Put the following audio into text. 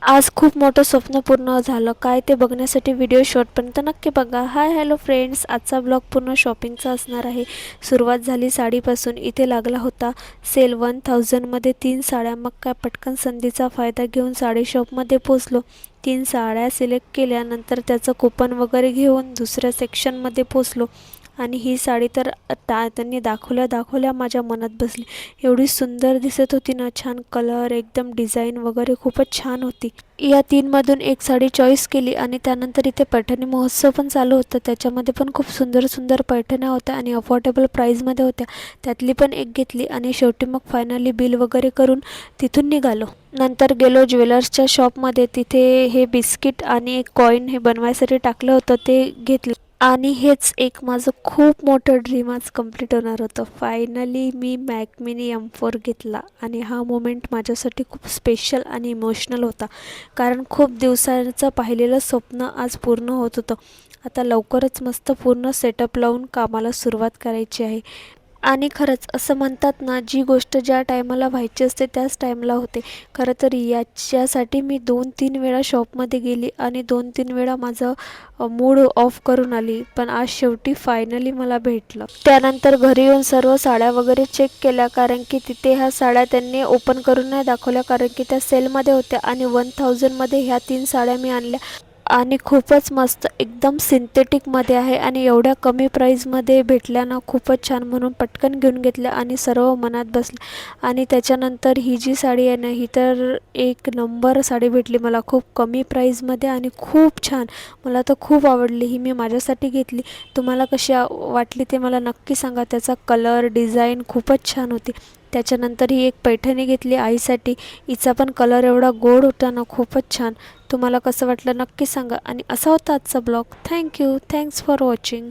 आज खूप मोठं स्वप्न पूर्ण झालं. काय ते बघण्यासाठी व्हिडिओ शेवटपर्यंत नक्की बघा. हाय हॅलो फ्रेंड्स, आजचा ब्लॉग पूर्ण शॉपिंगचा असणार आहे. सुरुवात झाली साडीपासून. इथे लागला होता सेल 1000मध्ये 3 साड्या. मग काय पटकन संधीचा फायदा घेऊन साडी शॉपमध्ये पोचलो. 3 साड्या सिलेक्ट केल्यानंतर त्याचं कुपन वगैरे घेऊन दुसऱ्या सेक्शनमध्ये पोचलो. आणि ही साडी तर त्यांनी दाखवल्या माझ्या मनात बसली. एवढी सुंदर दिसत होती ना, छान कलर, एकदम डिझाईन वगैरे खूपच छान होती. या 3मधून एक साडी चॉईस केली आणि त्यानंतर इथे पैठणी महोत्सव पण चालू होता. त्याच्यामध्ये पण खूप सुंदर सुंदर पैठण्या होत्या आणि अफोर्डेबल प्राईजमध्ये होत्या. त्यातली पण एक घेतली आणि शेवटी मग फायनली बिल वगैरे करून तिथून निघालो. नंतर गेलो ज्वेलर्सच्या शॉपमध्ये. तिथे हे बिस्किट आणि एक कॉईन हे बनवायसाठी टाकलं होतं, ते घेतलं. आणि हेच एक माझं खूप मोठं ड्रीम आज कंप्लीट होणार होतं. फायनली मी मॅक मिनी M4 घेतला आणि हा मोमेंट माझ्यासाठी खूप स्पेशल आणि इमोशनल होता. कारण खूप दिवसांचं पाहिलेलं स्वप्न आज पूर्ण होत होतं. आता लवकरच मस्त पूर्ण सेटअप लावून कामाला सुरुवात करायची आहे. आणि खरंच असं म्हणतात ना, जी गोष्ट ज्या टायमाला व्हायची असते त्याच टाईमला होते. खरं तर याच्यासाठी मी 2-3 वेळा शॉपमध्ये गेली आणि 2-3 वेळा माझं मूड ऑफ करून आली. पण आज शेवटी फायनली मला भेटलं. त्यानंतर घरी येऊन सर्व साड्या वगैरे चेक केल्या, कारण की तिथे ह्या साड्या त्यांनी ओपन करून नाही दाखवल्या, कारण की त्या सेलमध्ये होत्या. आणि 1000मध्ये ह्या 3 साड्या मी आणल्या आणि खूपच मस्त, एकदम सिंथेटिकमध्ये आहे आणि एवढ्या कमी प्राईजमध्ये भेटल्या ना, खूपच छान. म्हणून पटकन घेऊन घेतल्या आणि सर्व मनात बसलं. आणि त्याच्यानंतर ही जी साडी आहे ना, ही तर एक नंबर साडी भेटली मला खूप कमी प्राईजमध्ये आणि खूप छान. मला तर खूप आवडली. ही मी माझ्यासाठी घेतली. तुम्हाला कशी वाटली ते मला नक्की सांगा. त्याचा कलर, डिझाईन खूपच छान होती. त्याच्यानंतर ही एक पैठणी घेतली आईसाठी. हिचा पण कलर एवढा गोड होता ना, खूपच छान. तुम्हाला कसं वाटलं नक्की सांगा. आणि असा होता आजचा blog. Thank you. Thanks for watching.